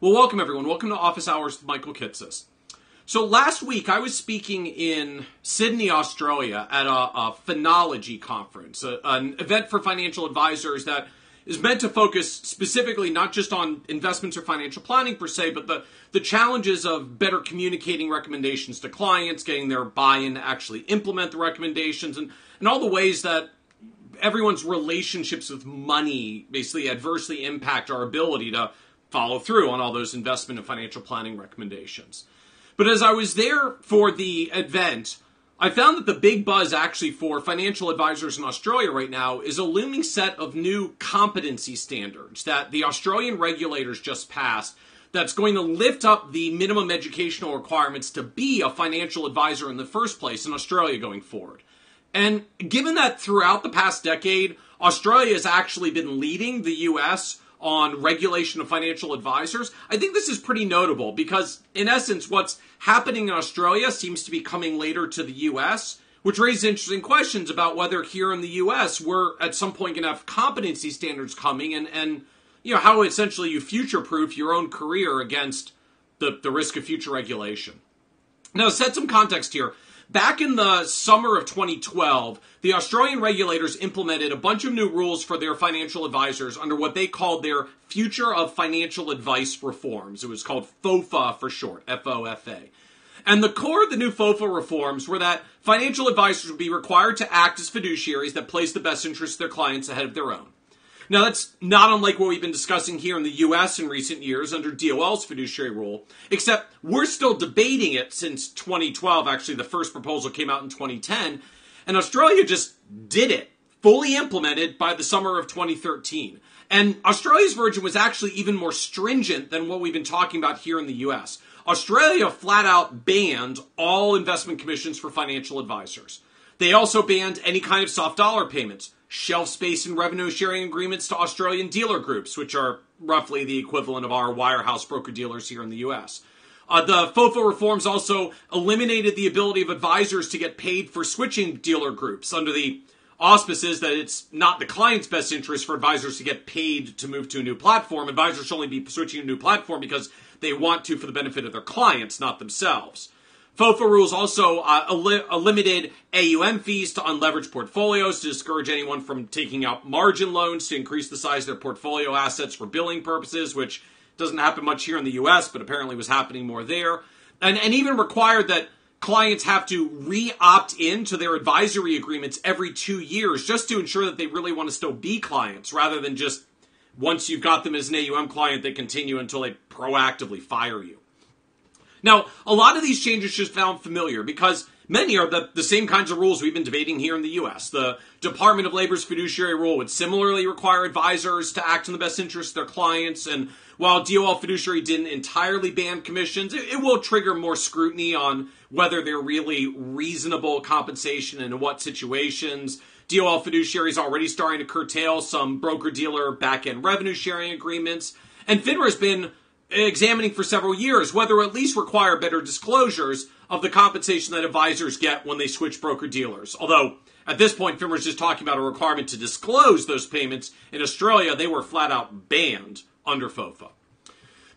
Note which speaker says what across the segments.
Speaker 1: Well, welcome everyone. Welcome to Office Hours with Michael Kitces. So last week I was speaking in Sydney, Australia at a phenology conference, an event for financial advisors that is meant to focus specifically not just on investments or financial planning per se, but the challenges of better communicating recommendations to clients, getting their buy-in to actually implement the recommendations, and all the ways that everyone's relationships with money basically adversely impact our ability to follow through on all those investment and financial planning recommendations. But as I was there for the event, I found that the big buzz actually for financial advisors in Australia right now is a looming set of new competency standards that the Australian regulators just passed that's going to lift up the minimum educational requirements to be a financial advisor in the first place in Australia going forward. And given that throughout the past decade, Australia has actually been leading the US on regulation of financial advisors, I think this is pretty notable because, in essence, what's happening in Australia seems to be coming later to the US, which raises interesting questions about whether here in the US we're at some point going to have competency standards coming and you know, how essentially you future-proof your own career against the risk of future regulation. Now, to set some context here, back in the summer of 2012, the Australian regulators implemented a bunch of new rules for their financial advisors under what they called their Future of Financial Advice Reforms. It was called FOFA for short, F-O-F-A. And the core of the new FOFA reforms were that financial advisors would be required to act as fiduciaries that place the best interests of their clients ahead of their own. Now, that's not unlike what we've been discussing here in the U.S. in recent years under DOL's fiduciary rule, except we're still debating it since 2012. Actually, the first proposal came out in 2010, and Australia just did it, fully implemented by the summer of 2013. And Australia's version was actually even more stringent than what we've been talking about here in the U.S. Australia flat out banned all investment commissions for financial advisors. They also banned any kind of soft dollar payments, shelf space and revenue sharing agreements to Australian dealer groups, which are roughly the equivalent of our wirehouse broker-dealers here in the U.S. The FOFA reforms also eliminated the ability of advisors to get paid for switching dealer groups under the auspices that it's not the client's best interest for advisors to get paid to move to a new platform. Advisors should only be switching to a new platform because they want to for the benefit of their clients, not themselves. FOFA rules also limited AUM fees to unleveraged portfolios to discourage anyone from taking out margin loans to increase the size of their portfolio assets for billing purposes, which doesn't happen much here in the U.S., but apparently was happening more there. And even required that clients have to re-opt into their advisory agreements every 2 years just to ensure that they really want to still be clients, rather than just once you've got them as an AUM client, they continue until they proactively fire you. Now, a lot of these changes just sound familiar because many are the same kinds of rules we've been debating here in the U.S. The Department of Labor's fiduciary rule would similarly require advisors to act in the best interest of their clients, and while DOL fiduciary didn't entirely ban commissions, it will trigger more scrutiny on whether they're really reasonable compensation and in what situations. DOL fiduciary is already starting to curtail some broker-dealer back-end revenue sharing agreements, and FINRA has been examining for several years whether at least require better disclosures of the compensation that advisors get when they switch broker-dealers. Although, at this point, FINRA is just talking about a requirement to disclose those payments. In Australia, they were flat-out banned under FOFA.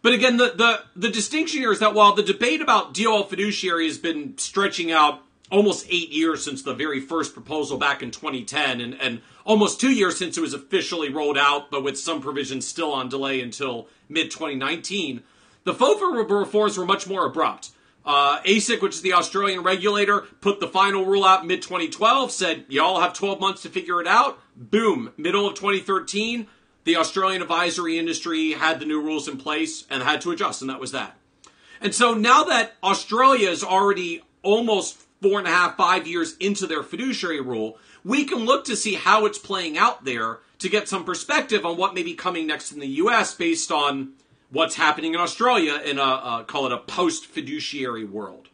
Speaker 1: But again, the distinction here is that while the debate about DOL fiduciary has been stretching out almost 8 years since the very first proposal back in 2010, and almost 2 years since it was officially rolled out, but with some provisions still on delay until mid-2019, the FOFA reforms were much more abrupt. ASIC, which is the Australian regulator, put the final rule out mid-2012, said, y'all have 12 months to figure it out. Boom, middle of 2013, the Australian advisory industry had the new rules in place and had to adjust, and that was that. And so now that Australia is already almost 4.5, 5 years into their fiduciary rule, we can look to see how it's playing out there to get some perspective on what may be coming next in the U.S. based on what's happening in Australia in call it a post-fiduciary world.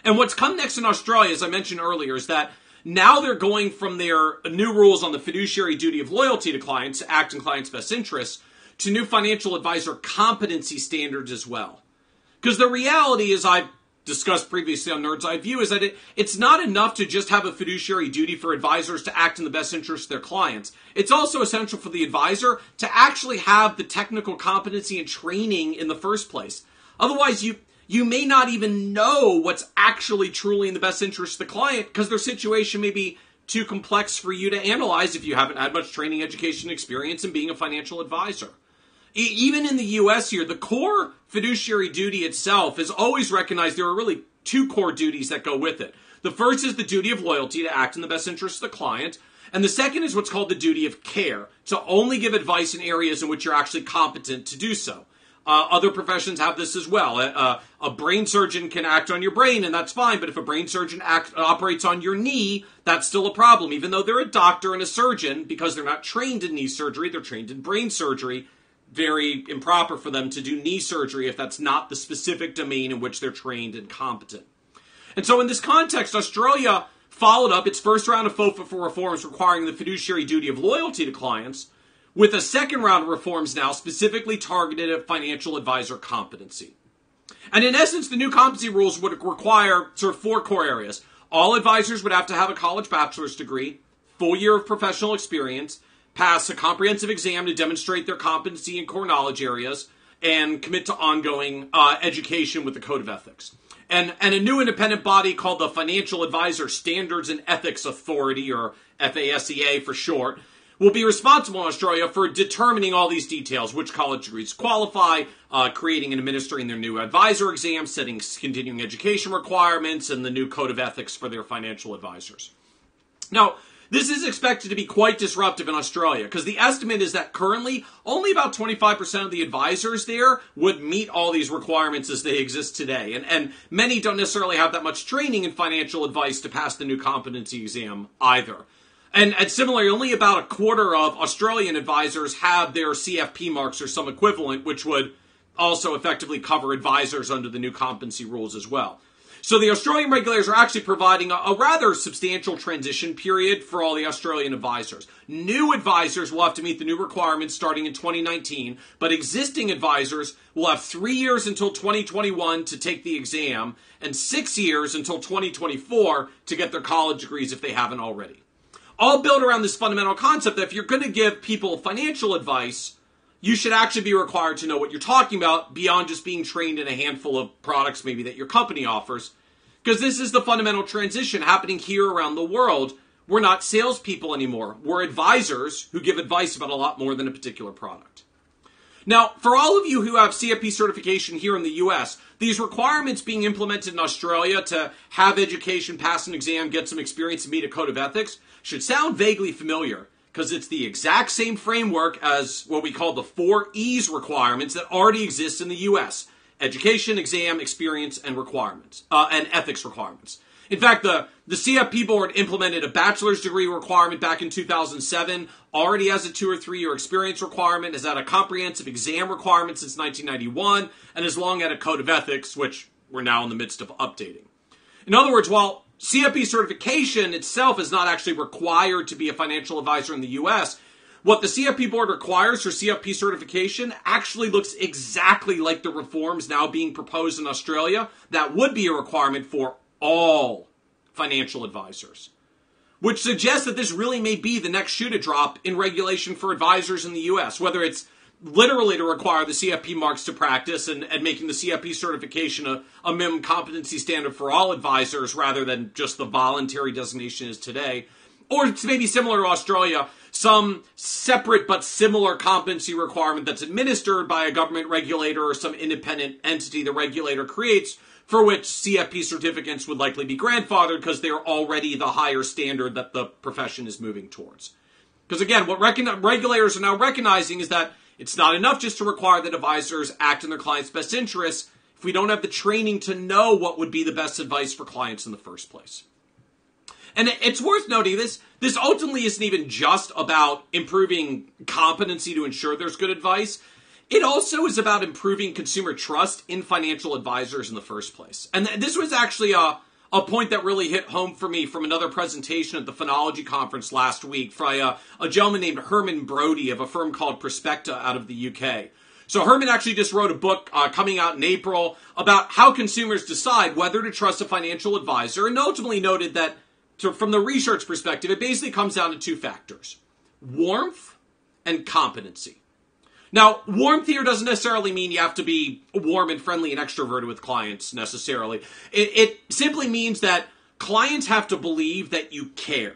Speaker 1: And what's come next in Australia, as I mentioned earlier, is that now they're going from their new rules on the fiduciary duty of loyalty to clients, to act in clients' best interests, to new financial advisor competency standards as well. Because the reality is, I've discussed previously on Nerd's Eye View, is that it's not enough to just have a fiduciary duty for advisors to act in the best interest of their clients. It's also essential for the advisor to actually have the technical competency and training in the first place. Otherwise, you may not even know what's actually truly in the best interest of the client because their situation may be too complex for you to analyze if you haven't had much training, education, experience in being a financial advisor. Even in the U.S. here, the core fiduciary duty itself is always recognized. There are really two core duties that go with it. The first is the duty of loyalty to act in the best interest of the client. And the second is what's called the duty of care, to only give advice in areas in which you're actually competent to do so. Other professions have this as well. A brain surgeon can act on your brain, and that's fine. But if a brain surgeon operates on your knee, that's still a problem. Even though they're a doctor and a surgeon, because they're not trained in knee surgery, they're trained in brain surgery. Very improper for them to do knee surgery if that's not the specific domain in which they're trained and competent. And so in this context, Australia followed up its first round of FOFA for reforms requiring the fiduciary duty of loyalty to clients with a second round of reforms now specifically targeted at financial advisor competency. And in essence, the new competency rules would require sort of four core areas. All advisors would have to have a college bachelor's degree, full year of professional experience, pass a comprehensive exam to demonstrate their competency in core knowledge areas, and commit to ongoing education with the Code of Ethics. And a new independent body called the Financial Advisor Standards and Ethics Authority, or FASEA for short, will be responsible in Australia for determining all these details, which college degrees qualify, creating and administering their new advisor exams, setting continuing education requirements, and the new Code of Ethics for their financial advisors. Now, this is expected to be quite disruptive in Australia because the estimate is that currently only about 25% of the advisors there would meet all these requirements as they exist today. And many don't necessarily have that much training in financial advice to pass the new competency exam either. And similarly, only about a quarter of Australian advisors have their CFP marks or some equivalent, which would also effectively cover advisors under the new competency rules as well. So the Australian regulators are actually providing a rather substantial transition period for all the Australian advisors. New advisors will have to meet the new requirements starting in 2019, but existing advisors will have 3 years until 2021 to take the exam and 6 years until 2024 to get their college degrees if they haven't already. All built around this fundamental concept that if you're going to give people financial advice, you should actually be required to know what you're talking about beyond just being trained in a handful of products maybe that your company offers. Because this is the fundamental transition happening here around the world. We're not salespeople anymore. We're advisors who give advice about a lot more than a particular product. Now, for all of you who have CFP certification here in the US, these requirements being implemented in Australia to have education, pass an exam, get some experience, and meet a code of ethics should sound vaguely familiar because it's the exact same framework as what we call the 4 E's requirements that already exist in the US. Education, exam, experience, and requirements, and ethics requirements. In fact, the CFP board implemented a bachelor's degree requirement back in 2007, already has a 2 or 3 year experience requirement, has had a comprehensive exam requirement since 1991, and has long had a code of ethics, which we're now in the midst of updating. In other words, while CFP certification itself is not actually required to be a financial advisor in the US, what the CFP board requires for CFP certification actually looks exactly like the reforms now being proposed in Australia that would be a requirement for all financial advisors, which suggests that this really may be the next shoe to drop in regulation for advisors in the US, whether it's literally to require the CFP marks to practice and making the CFP certification a minimum competency standard for all advisors rather than just the voluntary designation is today, or it's maybe similar to Australia, some separate but similar competency requirement that's administered by a government regulator or some independent entity the regulator creates, for which CFP certificates would likely be grandfathered because they're already the higher standard that the profession is moving towards. Because again, what regulators are now recognizing is that it's not enough just to require that advisors act in their clients' best interests if we don't have the training to know what would be the best advice for clients in the first place. And it's worth noting this ultimately isn't even just about improving competency to ensure there's good advice. It also is about improving consumer trust in financial advisors in the first place. And this was actually a point that really hit home for me from another presentation at the Phonology Conference last week by a gentleman named Herman Brody of a firm called Prospecta out of the UK. So Herman actually just wrote a book coming out in April about how consumers decide whether to trust a financial advisor, and ultimately noted that from the research perspective, it basically comes down to two factors: warmth and competency. Now, warmth here doesn't necessarily mean you have to be warm and friendly and extroverted with clients necessarily. It simply means that clients have to believe that you care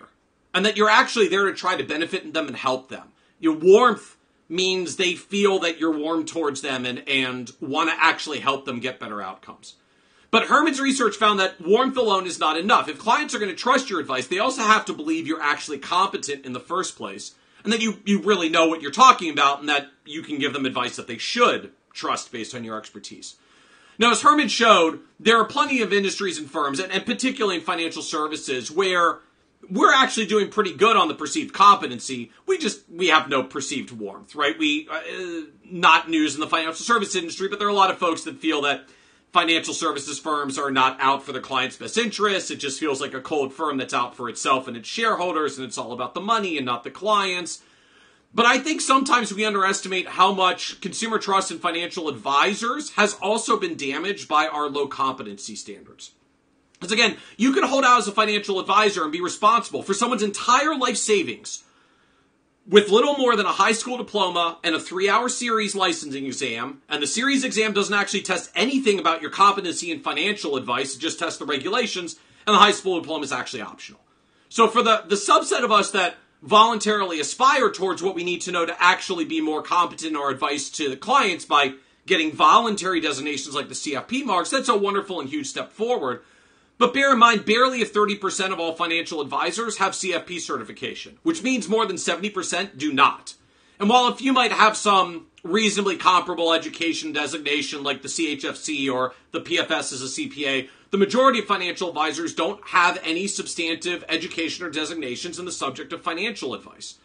Speaker 1: and that you're actually there to try to benefit them and help them. Your warmth means they feel that you're warm towards them and want to actually help them get better outcomes. But Herman's research found that warmth alone is not enough. If clients are going to trust your advice, they also have to believe you're actually competent in the first place, and that you really know what you're talking about, and that you can give them advice that they should trust based on your expertise. Now, as Herman showed, there are plenty of industries and firms, and particularly in financial services, where we're actually doing pretty good on the perceived competency. We have no perceived warmth, right? Not news in the financial service industry, but there are a lot of folks that feel that financial services firms are not out for their clients' best interests. It just feels like a cold firm that's out for itself and its shareholders, and it's all about the money and not the clients. But I think sometimes we underestimate how much consumer trust in financial advisors has also been damaged by our low competency standards. Because again, you can hold out as a financial advisor and be responsible for someone's entire life savings with little more than a high school diploma and a 3-hour series licensing exam. And the series exam doesn't actually test anything about your competency in financial advice. It just tests the regulations, and the high school diploma is actually optional. So for the subset of us that voluntarily aspire towards what we need to know to actually be more competent in our advice to the clients by getting voluntary designations like the CFP marks, that's a wonderful and huge step forward. But bear in mind, barely 30% of all financial advisors have CFP certification, which means more than 70% do not. And while a few might have some reasonably comparable education designation like the CHFC or the PFS as a CPA, the majority of financial advisors don't have any substantive education or designations in the subject of financial advice.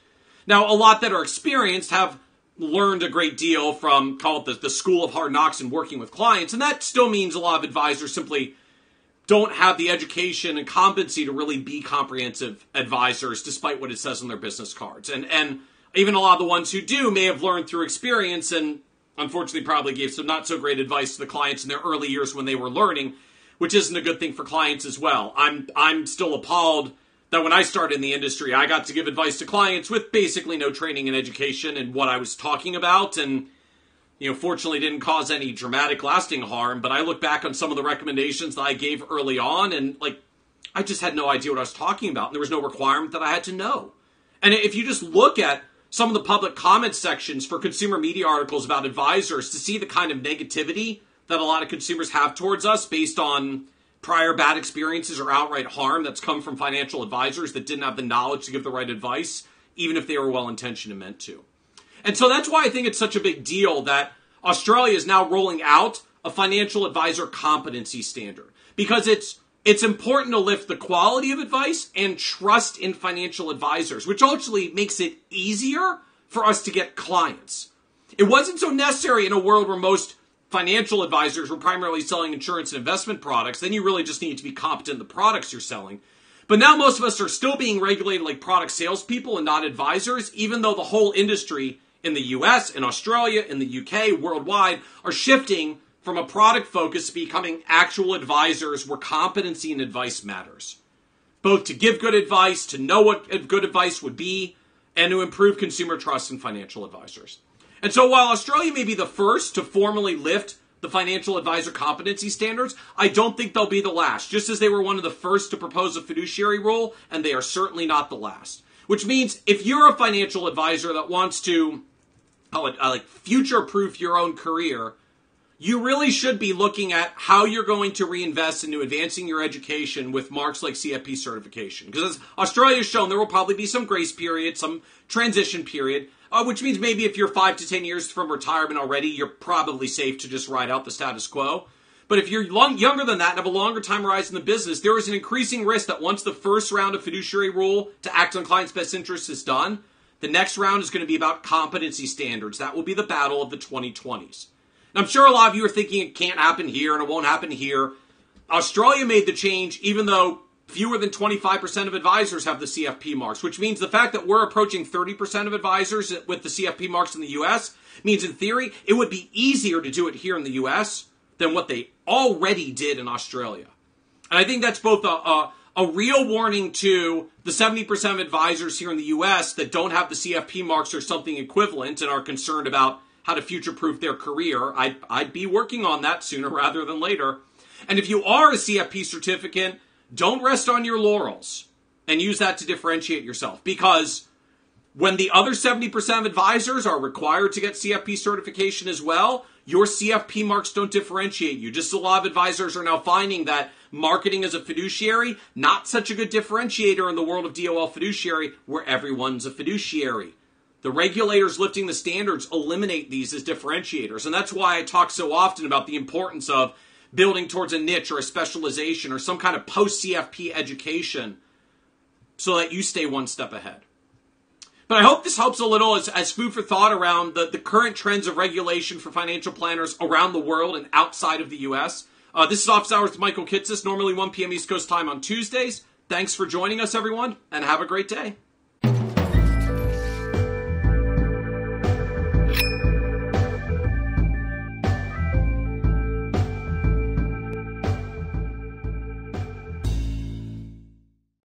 Speaker 1: Now, a lot that are experienced have learned a great deal from, call it the school of hard knocks and working with clients, and that still means a lot of advisors simply don't have the education and competency to really be comprehensive advisors, despite what it says on their business cards. And even a lot of the ones who do may have learned through experience and unfortunately probably gave some not so great advice to the clients in their early years when they were learning, which isn't a good thing for clients as well. I'm still appalled that when I started in the industry, I got to give advice to clients with basically no training and education in what I was talking about, and fortunately didn't cause any dramatic lasting harm. But I look back on some of the recommendations that I gave early on, and I just had no idea what I was talking about, and there was no requirement that I had to know. And if you just look at some of the public comment sections for consumer media articles about advisors to see the kind of negativity that a lot of consumers have towards us based on prior bad experiences or outright harm that's come from financial advisors that didn't have the knowledge to give the right advice, even if they were well-intentioned and meant to. And so that's why I think it's such a big deal that Australia is now rolling out a financial advisor competency standard, because it's important to lift the quality of advice and trust in financial advisors, which ultimately makes it easier for us to get clients. It wasn't so necessary in a world where most financial advisors were primarily selling insurance and investment products. Then you really just need to be competent in the products you're selling. But now most of us are still being regulated like product salespeople and not advisors, even though the whole industry in the US, in Australia, in the UK, worldwide, are shifting from a product focus to becoming actual advisors where competency and advice matters. Both to give good advice, to know what good advice would be, and to improve consumer trust in financial advisors. And so while Australia may be the first to formally lift the financial advisor competency standards, I don't think they'll be the last, just as they were one of the first to propose a fiduciary rule, and they are certainly not the last. Which means if you're a financial advisor that wants to future-proof your own career, you really should be looking at how you're going to reinvest into advancing your education with marks like CFP certification. Because as Australia has shown, there will probably be some grace period, some transition period, which means maybe if you're 5 to 10 years from retirement already, you're probably safe to just ride out the status quo. But if you're younger than that and have a longer time horizon in the business, there is an increasing risk that once the first round of fiduciary rule to act on clients' best interests is done, the next round is going to be about competency standards. That will be the battle of the 2020s. And I'm sure a lot of you are thinking it can't happen here and it won't happen here. Australia made the change, even though Fewer than 25% of advisors have the CFP marks, which means the fact that we're approaching 30% of advisors with the CFP marks in the U.S. means, in theory, it would be easier to do it here in the U.S. than what they already did in Australia. And I think that's both a real warning to the 70% of advisors here in the U.S. that don't have the CFP marks or something equivalent and are concerned about how to future-proof their career. I'd be working on that sooner rather than later. And if you are a CFP certificate, don't rest on your laurels and use that to differentiate yourself, because when the other 70% of advisors are required to get CFP certification as well, your CFP marks don't differentiate you. Just a lot of advisors are now finding that marketing as a fiduciary, not such a good differentiator in the world of DOL fiduciary, where everyone's a fiduciary. The regulators lifting the standards eliminate these as differentiators. And that's why I talk so often about the importance of building towards a niche or a specialization or some kind of post-CFP education so that you stay one step ahead. But I hope this helps a little as food for thought around the current trends of regulation for financial planners around the world and outside of the U.S. This is Office Hours with Michael Kitces, normally 1 p.m. East Coast time on Tuesdays. Thanks for joining us, everyone, and have a great day.